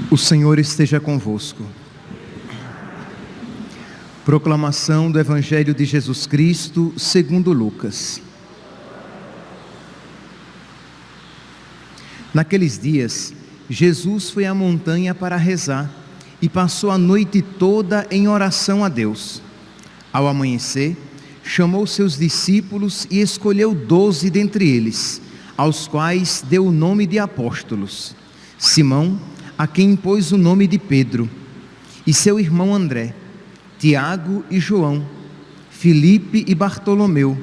O Senhor esteja convosco. Proclamação do Evangelho de Jesus Cristo segundo Lucas. Naqueles dias, Jesus foi à montanha para rezar e passou a noite toda em oração a Deus. Ao amanhecer, chamou seus discípulos e escolheu 12 dentre eles, aos quais deu o nome de apóstolos: Simão, a quem impôs o nome de Pedro, e seu irmão André, Tiago e João, Filipe e Bartolomeu,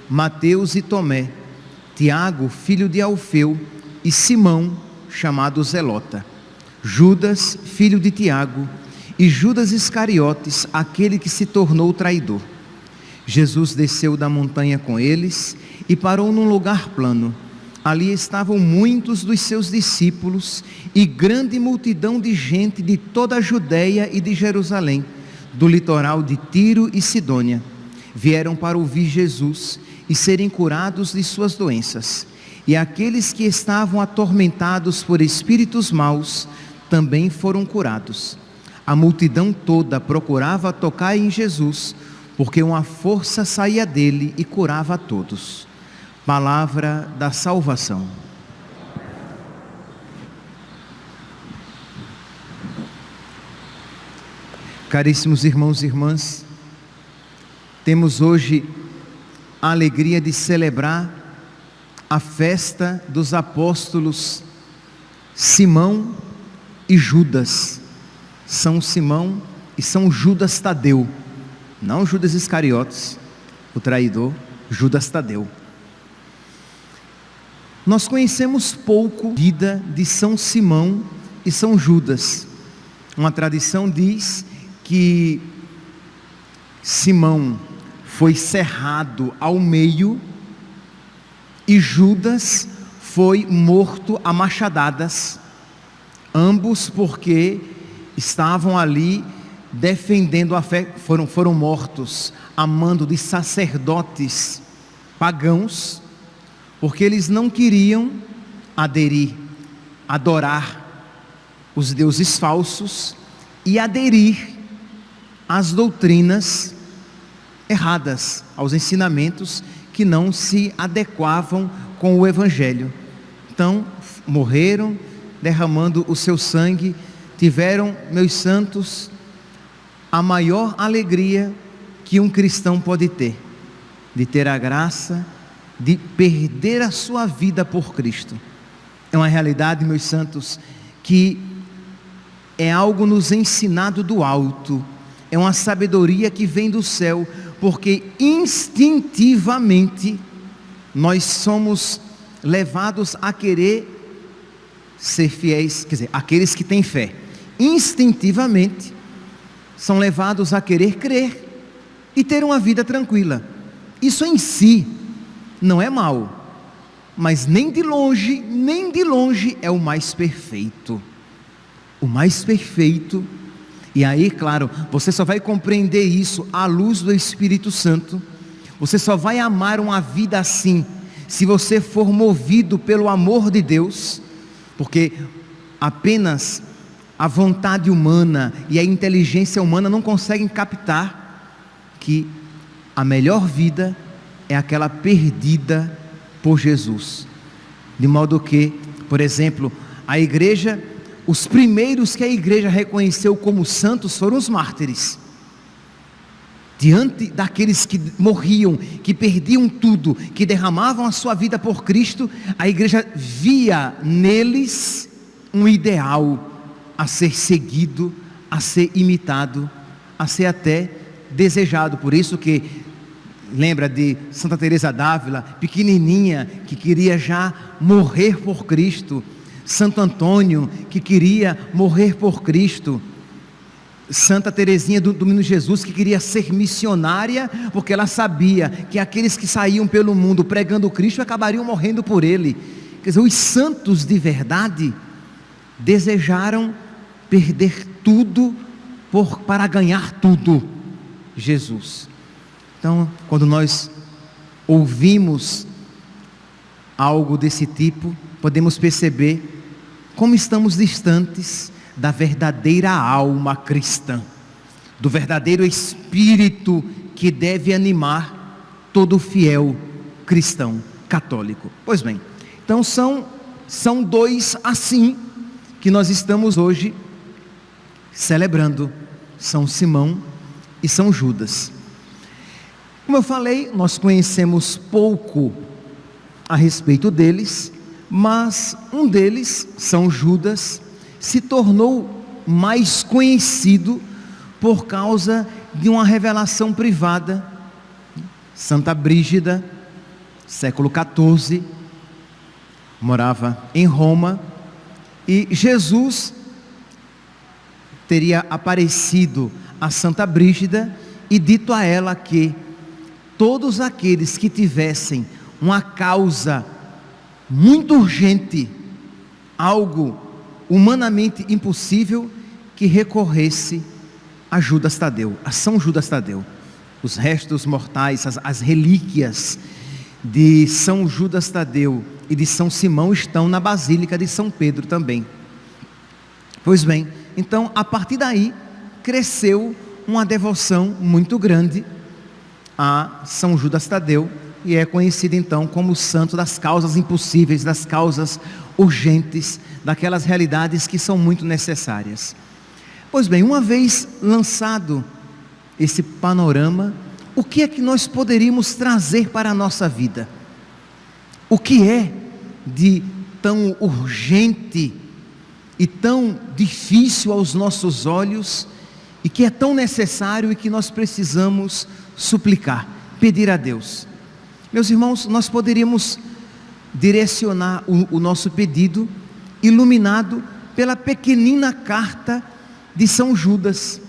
Mateus e Tomé, Tiago, filho de Alfeu, e Simão, chamado Zelota, Judas, filho de Tiago, e Judas Iscariotes, aquele que se tornou traidor. Jesus desceu da montanha com eles e parou num lugar plano. Ali estavam muitos dos seus discípulos e grande multidão de gente de toda a Judeia e de Jerusalém, do litoral de Tiro e Sidônia. Vieram para ouvir Jesus e serem curados de suas doenças. E aqueles que estavam atormentados por espíritos maus também foram curados. A multidão toda procurava tocar em Jesus, porque uma força saía dele e curava a todos. Palavra da salvação. Caríssimos irmãos e irmãs, temos hoje a alegria de celebrar a festa dos apóstolos Simão e Judas. São Simão e São Judas Tadeu, não Judas Iscariotes, o traidor, Judas Tadeu. Nós conhecemos pouco a vida de São Simão e São Judas. Uma tradição diz que Simão foi cerrado ao meio e Judas foi morto a machadadas, ambos porque estavam ali defendendo a fé. Foram mortos a mando de sacerdotes pagãos, porque eles não queriam adorar os deuses falsos e aderir às doutrinas erradas, aos ensinamentos que não se adequavam com o Evangelho. Então, morreram derramando o seu sangue. Tiveram, meus santos, a maior alegria que um cristão pode ter, de ter a graça de perder a sua vida por Cristo. É uma realidade, meus santos, que é algo nos ensinado do alto, é uma sabedoria que vem do céu, porque instintivamente nós somos levados a querer ser fiéis, quer dizer, aqueles que têm fé, instintivamente são levados a querer crer e ter uma vida tranquila. Isso em si não é mal, mas nem de longe é o mais perfeito. O mais perfeito, e aí, claro, você só vai compreender isso à luz do Espírito Santo. Você só vai amar uma vida assim, se você for movido pelo amor de Deus, porque apenas a vontade humana e a inteligência humana não conseguem captar que a melhor vida é aquela perdida por Jesus. De modo que, por exemplo, a igreja, os primeiros que a igreja reconheceu como santos foram os mártires. Diante daqueles que morriam, que perdiam tudo, que derramavam a sua vida por Cristo, a igreja via neles um ideal a ser seguido, a ser imitado, a ser até desejado. Por isso que lembra de Santa Teresa d'Ávila, pequenininha, que queria já morrer por Cristo. Santo Antônio, que queria morrer por Cristo. Santa Teresinha do Menino Jesus, que queria ser missionária, porque ela sabia que aqueles que saíam pelo mundo pregando Cristo acabariam morrendo por Ele. Quer dizer, os santos de verdade desejaram perder tudo para ganhar tudo, Jesus. Então, quando nós ouvimos algo desse tipo, podemos perceber como estamos distantes da verdadeira alma cristã, do verdadeiro espírito que deve animar todo fiel cristão católico. Pois bem, então são dois assim que nós estamos hoje celebrando, São Simão e São Judas. Como eu falei, nós conhecemos pouco a respeito deles, mas um deles, São Judas, se tornou mais conhecido por causa de uma revelação privada. Santa Brígida, século XIV, morava em Roma, e Jesus teria aparecido a Santa Brígida e dito a ela que todos aqueles que tivessem uma causa muito urgente, algo humanamente impossível, que recorresse a Judas Tadeu, a São Judas Tadeu. Os restos mortais, as relíquias de São Judas Tadeu e de São Simão estão na Basílica de São Pedro também. Pois bem, então a partir daí cresceu uma devoção muito grande a São Judas Tadeu, e é conhecido então como o santo das causas impossíveis, das causas urgentes, daquelas realidades que são muito necessárias. Pois bem, uma vez lançado esse panorama, o que é que nós poderíamos trazer para a nossa vida? O que é de tão urgente e tão difícil aos nossos olhos, e que é tão necessário e que nós precisamos suplicar, pedir a Deus? Meus irmãos, nós poderíamos direcionar o nosso pedido, iluminado pela pequenina carta de São Judas.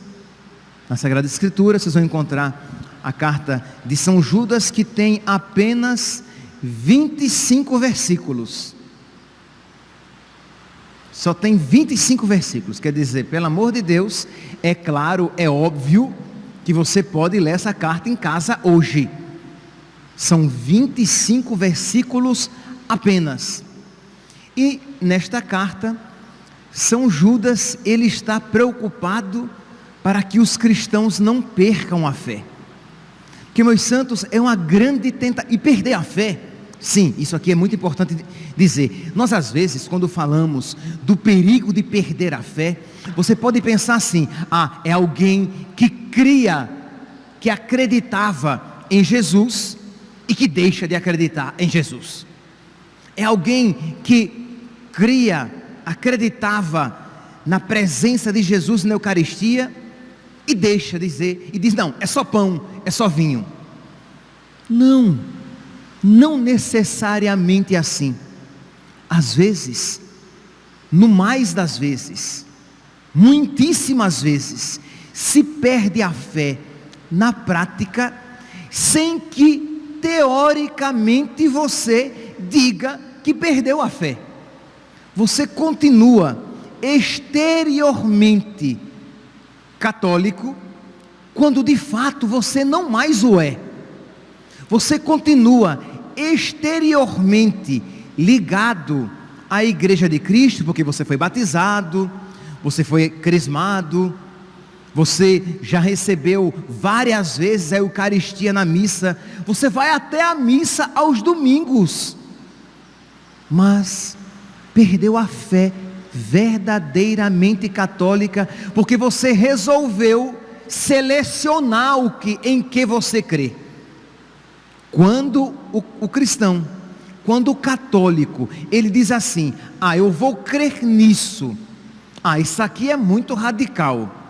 Na Sagrada Escritura vocês vão encontrar a carta de São Judas, que tem apenas 25 versículos. Só tem 25 versículos, quer dizer, pelo amor de Deus, é claro, é óbvio que você pode ler essa carta em casa hoje. São 25 versículos apenas. E nesta carta, São Judas, ele está preocupado para que os cristãos não percam a fé. Que, meus santos, é uma grande tentativa. E perder a fé, sim, isso aqui é muito importante dizer. Nós às vezes, quando falamos do perigo de perder a fé, você pode pensar assim: é alguém que cria, que acreditava em Jesus e que deixa de acreditar em Jesus. É alguém que cria, acreditava na presença de Jesus na Eucaristia e deixa de dizer, e diz: não, é só pão, é só vinho. Não necessariamente assim. Às vezes, no mais das vezes, muitíssimas vezes, se perde a fé na prática, sem que teoricamente você diga que perdeu a fé. Você continua exteriormente católico, quando de fato você não mais o é. Você continua exteriormente ligado à Igreja de Cristo, porque você foi batizado, você foi crismado, você já recebeu várias vezes a Eucaristia na missa, você vai até a missa aos domingos, mas perdeu a fé verdadeiramente católica, porque você resolveu selecionar em que você crê. Quando o cristão, quando o católico, ele diz assim: eu vou crer nisso, isso aqui é muito radical,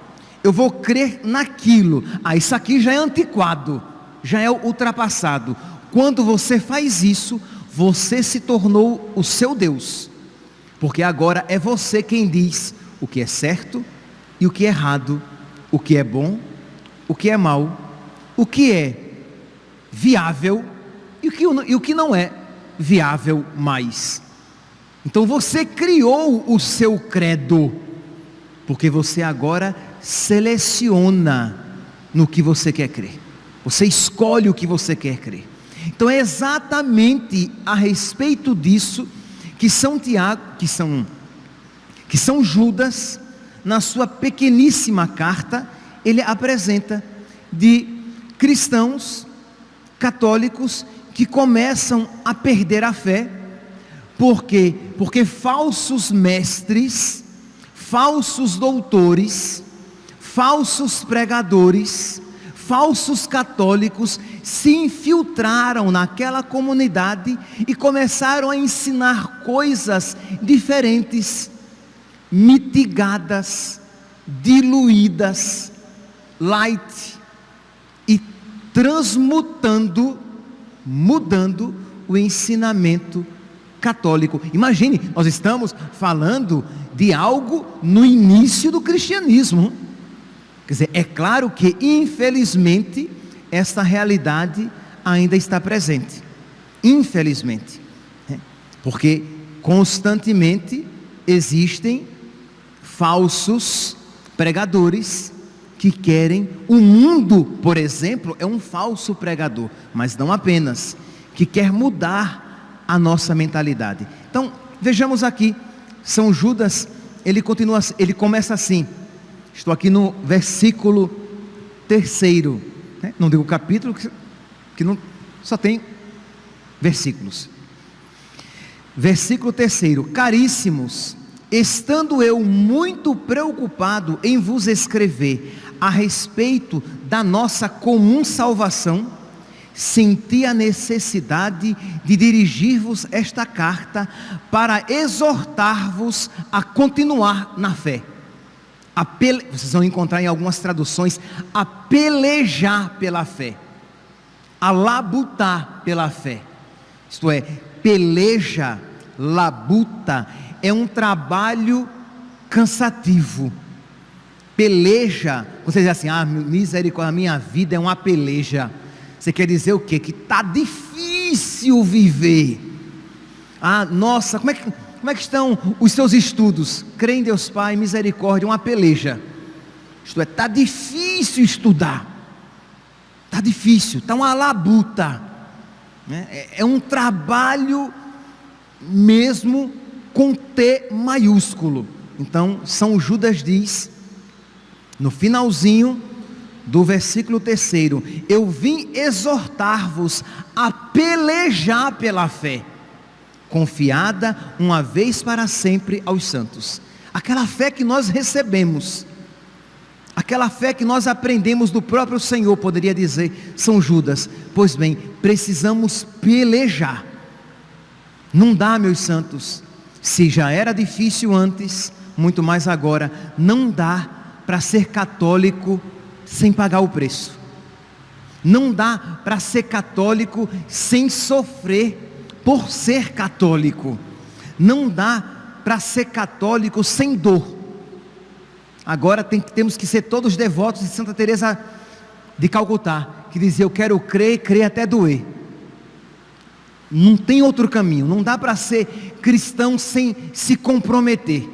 eu vou crer naquilo, isso aqui já é antiquado, já é ultrapassado. Quando você faz isso, você se tornou o seu Deus, porque agora é você quem diz o que é certo e o que é errado, o que é bom, o que é mal, o que é viável e o que não é viável mais. Então você criou o seu credo, porque você agora seleciona no que você quer crer, você escolhe o que você quer crer. Então é exatamente a respeito disso que São Tiago, que São Judas na sua pequeníssima carta, ele apresenta de cristãos católicos que começam a perder a fé. Por quê? Porque falsos mestres, falsos doutores, falsos pregadores, falsos católicos se infiltraram naquela comunidade e começaram a ensinar coisas diferentes, mitigadas, diluídas, light, e mudando o ensinamento católico. Imagine, nós estamos falando de algo no início do cristianismo. Quer dizer, é claro que infelizmente esta realidade ainda está presente. Infelizmente, né? Porque constantemente existem falsos pregadores que querem, o mundo, por exemplo, é um falso pregador, mas não apenas, que quer mudar a nossa mentalidade. Então, vejamos aqui, São Judas, ele começa assim, estou aqui no versículo 3, né? Não digo capítulo, que não, só tem versículos. Versículo 3: caríssimos, estando eu muito preocupado em vos escrever a respeito da nossa comum salvação, senti a necessidade de dirigir-vos esta carta para exortar-vos a continuar na fé. Vocês vão encontrar em algumas traduções, a pelejar pela fé, a labutar pela fé. Isto é, peleja, labuta, é um trabalho cansativo. Peleja, você diz assim, misericórdia, a minha vida é uma peleja. Você quer dizer o quê? Que está difícil viver. Nossa, como é que estão os seus estudos? Crê em Deus Pai, misericórdia, uma peleja. Isto é, está difícil estudar. Está difícil, está uma labuta, né? É um trabalho mesmo com T maiúsculo. Então, São Judas diz, no finalzinho do versículo 3, eu vim exortar-vos a pelejar pela fé, confiada uma vez para sempre aos santos. Aquela fé que nós recebemos, aquela fé que nós aprendemos do próprio Senhor, poderia dizer São Judas. Pois bem, precisamos pelejar. Não dá, meus santos, se já era difícil antes, muito mais agora, não dá para ser católico sem pagar o preço. Não dá para ser católico sem sofrer por ser católico. Não dá para ser católico sem dor. Agora temos que ser todos devotos de Santa Teresa de Calcutá, que dizia, eu quero crer até doer. Não tem outro caminho. Não dá para ser cristão sem se comprometer.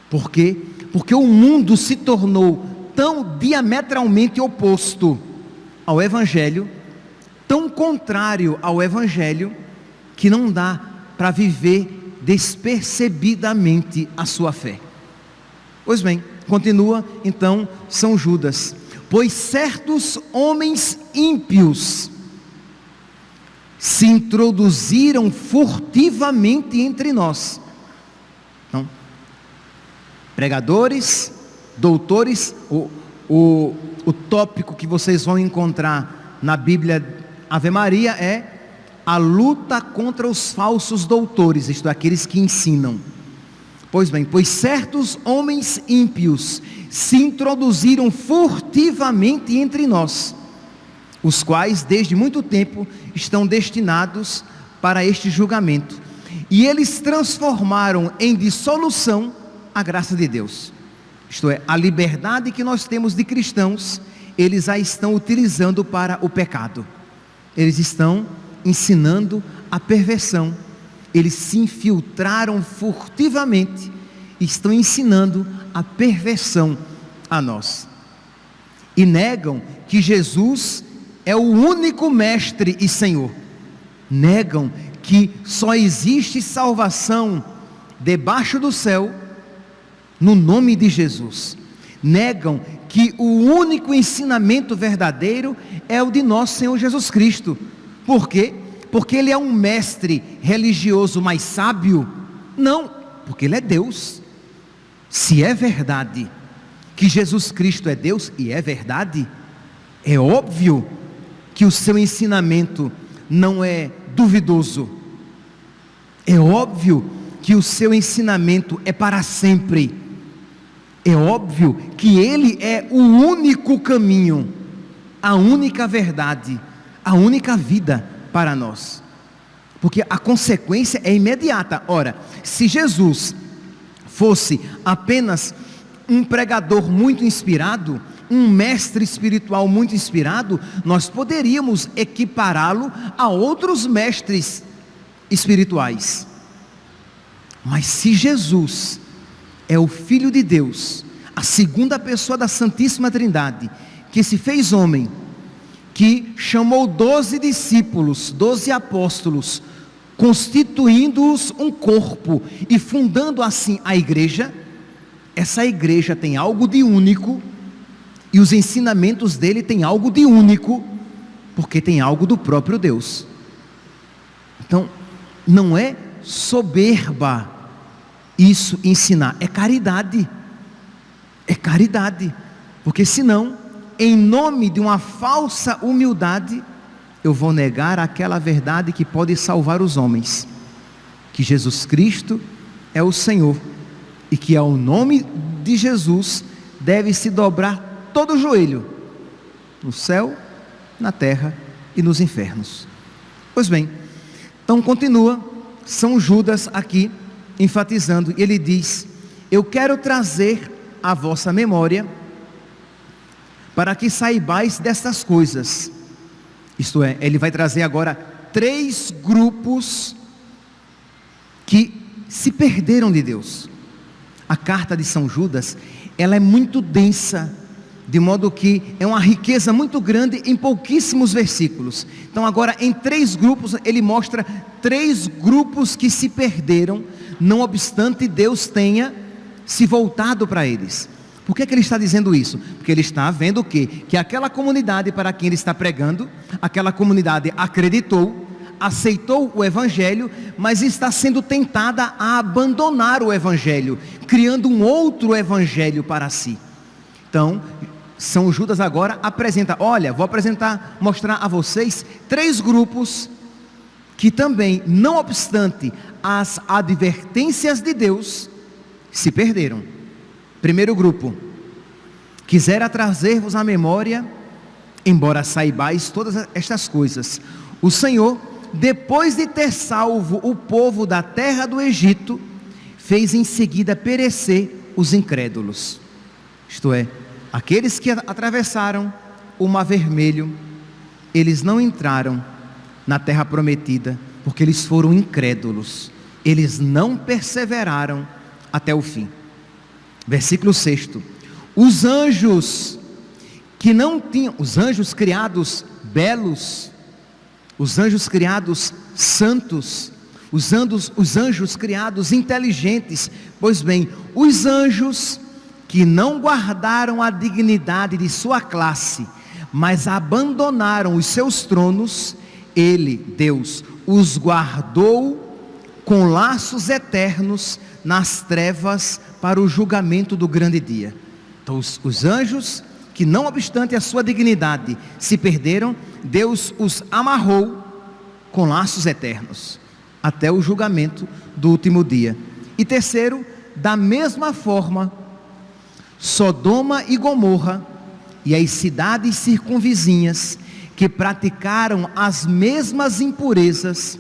Por quê? Porque o mundo se tornou tão diametralmente oposto ao Evangelho, tão contrário ao Evangelho, que não dá para viver despercebidamente a sua fé. Pois bem, continua então São Judas: pois certos homens ímpios se introduziram furtivamente entre nós. Então, pregadores, doutores, o tópico que vocês vão encontrar na Bíblia Ave Maria é a luta contra os falsos doutores, isto é, aqueles que ensinam. Pois bem, pois certos homens ímpios se introduziram furtivamente entre nós, os quais desde muito tempo estão destinados para este julgamento, e eles transformaram em dissolução a graça de Deus. Isto é, a liberdade que nós temos de cristãos, eles a estão utilizando para o pecado. Eles estão ensinando a perversão. Eles se infiltraram furtivamente e estão ensinando a perversão a nós. E negam que Jesus é o único mestre e Senhor. Negam que só existe salvação debaixo do céu no nome de Jesus. Negam que o único ensinamento verdadeiro é o de nosso Senhor Jesus Cristo. Por quê? Porque Ele é um mestre religioso mais sábio? Não, porque Ele é Deus. Se é verdade que Jesus Cristo é Deus, e é verdade, é óbvio que o seu ensinamento não é duvidoso. É óbvio que o seu ensinamento é para sempre. É óbvio que Ele é o único caminho, a única verdade, a única vida para nós. Porque a consequência é imediata. Ora, se Jesus fosse apenas um pregador muito inspirado, um mestre espiritual muito inspirado, nós poderíamos equipará-lo a outros mestres espirituais. Mas se Jesus é o Filho de Deus, a segunda pessoa da Santíssima Trindade, que se fez homem, que chamou 12 discípulos, 12 apóstolos, constituindo-os um corpo e fundando assim a igreja, essa igreja tem algo de único, e os ensinamentos dele têm algo de único, porque tem algo do próprio Deus. Então, não é soberba isso ensinar, é caridade. É caridade, porque senão, em nome de uma falsa humildade, eu vou negar aquela verdade que pode salvar os homens, que Jesus Cristo é o Senhor, e que ao nome de Jesus deve se dobrar todo o joelho, no céu, na terra e nos infernos. Pois bem, então continua São Judas aqui, enfatizando, e ele diz: eu quero trazer à vossa memória, para que saibais destas coisas. Isto é, ele vai trazer agora 3 grupos que se perderam de Deus. A carta de São Judas, ela é muito densa, de modo que é uma riqueza muito grande em pouquíssimos versículos. Então agora em 3 grupos, ele mostra 3 grupos que se perderam, não obstante Deus tenha se voltado para eles. Por que ele está dizendo isso? Porque ele está vendo o quê? Que aquela comunidade para quem ele está pregando, aquela comunidade acreditou, aceitou o Evangelho, mas está sendo tentada a abandonar o Evangelho, criando um outro Evangelho para si. Então, São Judas agora apresenta, olha, vou mostrar a vocês 3 grupos que também, não obstante as advertências de Deus, se perderam. Primeiro grupo: quisera trazer-vos à memória, embora saibais todas estas coisas, o Senhor, depois de ter salvo o povo da terra do Egito, fez em seguida perecer os incrédulos. Isto é, aqueles que atravessaram o Mar Vermelho, eles não entraram na terra prometida, porque eles foram incrédulos, eles não perseveraram até o fim. Versículo 6: os anjos que não tinham, os anjos criados belos, os anjos criados santos, os anjos criados inteligentes, pois bem, os anjos que não guardaram a dignidade de sua classe, mas abandonaram os seus tronos, Ele, Deus, os guardou com laços eternos nas trevas para o julgamento do grande dia. Então os anjos que não obstante a sua dignidade se perderam, Deus os amarrou com laços eternos até o julgamento do último dia. E terceiro, da mesma forma, Sodoma e Gomorra e as cidades circunvizinhas que praticaram as mesmas impurezas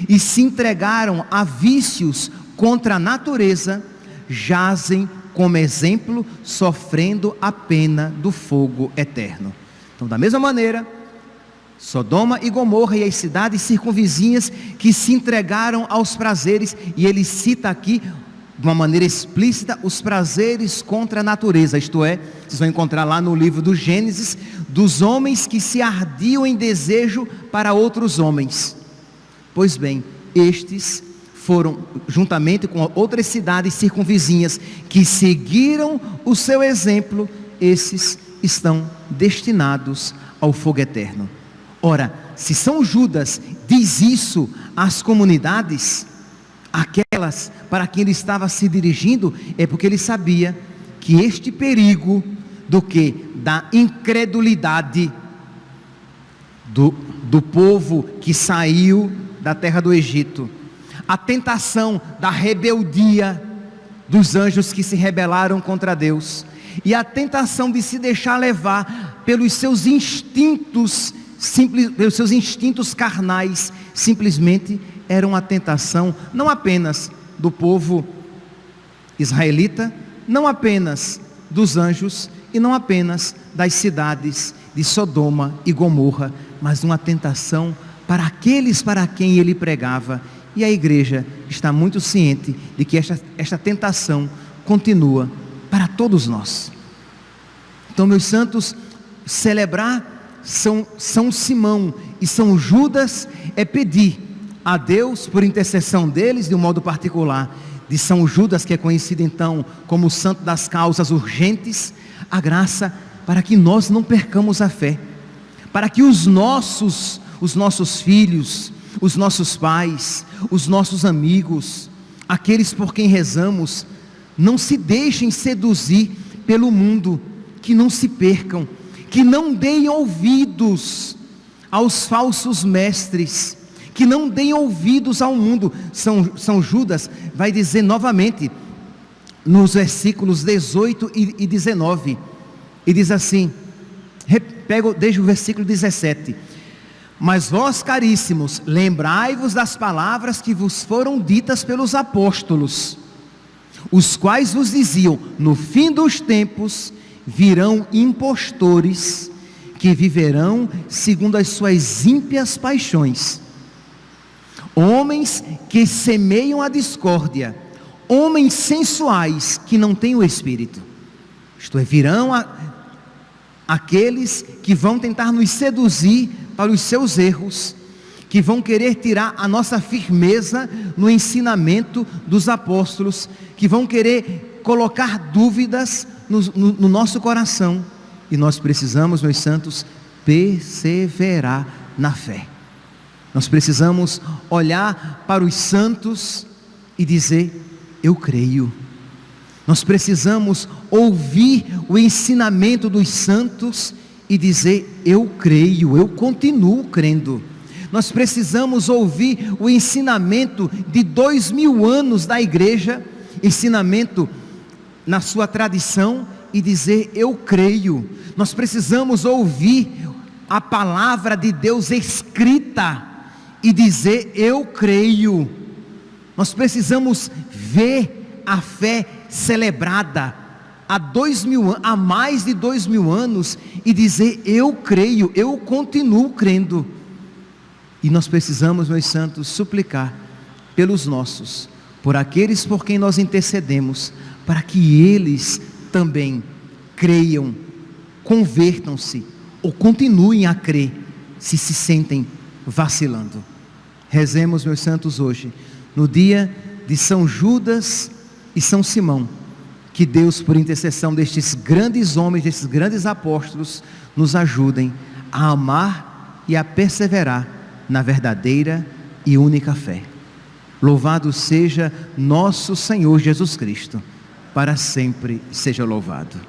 e se entregaram a vícios contra a natureza, jazem como exemplo, sofrendo a pena do fogo eterno. Então, da mesma maneira, Sodoma e Gomorra e as cidades circunvizinhas que se entregaram aos prazeres, e ele cita aqui de uma maneira explícita os prazeres contra a natureza, isto é, vocês vão encontrar lá no livro do Gênesis, dos homens que se ardiam em desejo para outros homens. Pois bem, estes foram, juntamente com outras cidades circunvizinhas, que seguiram o seu exemplo, esses estão destinados ao fogo eterno. Ora, se São Judas diz isso às comunidades, aquelas para quem ele estava se dirigindo, é porque ele sabia que este perigo do que? Da incredulidade do povo que saiu da terra do Egito, a tentação da rebeldia dos anjos que se rebelaram contra Deus, e a tentação de se deixar levar pelos seus instintos, pelos seus instintos carnais, simplesmente era uma tentação não apenas do povo israelita, não apenas dos anjos e não apenas das cidades de Sodoma e Gomorra, mas uma tentação para aqueles para quem ele pregava. E a igreja está muito ciente de que esta tentação continua para todos nós. Então, meus santos, celebrar São Simão e São Judas é pedir a Deus, por intercessão deles, de um modo particular, de São Judas, que é conhecido então como o santo das causas urgentes, a graça para que nós não percamos a fé, para que os nossos filhos, os nossos pais, os nossos amigos, aqueles por quem rezamos, não se deixem seduzir pelo mundo, que não se percam, que não deem ouvidos aos falsos mestres, que não deem ouvidos ao mundo. São Judas vai dizer novamente, nos versículos 18 e 19, e diz assim, pego desde o versículo 17, mas vós, caríssimos, lembrai-vos das palavras que vos foram ditas pelos apóstolos, os quais vos diziam, no fim dos tempos virão impostores, que viverão segundo as suas ímpias paixões, homens que semeiam a discórdia, homens sensuais que não têm o Espírito. Isto é, virão aqueles que vão tentar nos seduzir para os seus erros, que vão querer tirar a nossa firmeza no ensinamento dos apóstolos, que vão querer colocar dúvidas no nosso coração, e nós precisamos, meus santos, perseverar na fé. Nós precisamos olhar para os santos e dizer, eu creio. Nós precisamos ouvir o ensinamento dos santos e dizer, eu creio, eu continuo crendo. Nós precisamos ouvir o ensinamento de 2000 anos da igreja, ensinamento na sua tradição, e dizer, eu creio. Nós precisamos ouvir a palavra de Deus escrita e dizer, eu creio. Nós precisamos ver a fé celebrada há mais de 2000 anos e dizer, eu creio, eu continuo crendo. E nós precisamos, meus santos, suplicar pelos nossos, por aqueles por quem nós intercedemos, para que eles também creiam, convertam-se ou continuem a crer, se sentem vacilando. Rezemos, meus santos, hoje, no dia de São Judas e São Simão, que Deus, por intercessão destes grandes homens, destes grandes apóstolos, nos ajudem a amar e a perseverar na verdadeira e única fé. Louvado seja nosso Senhor Jesus Cristo, para sempre seja louvado.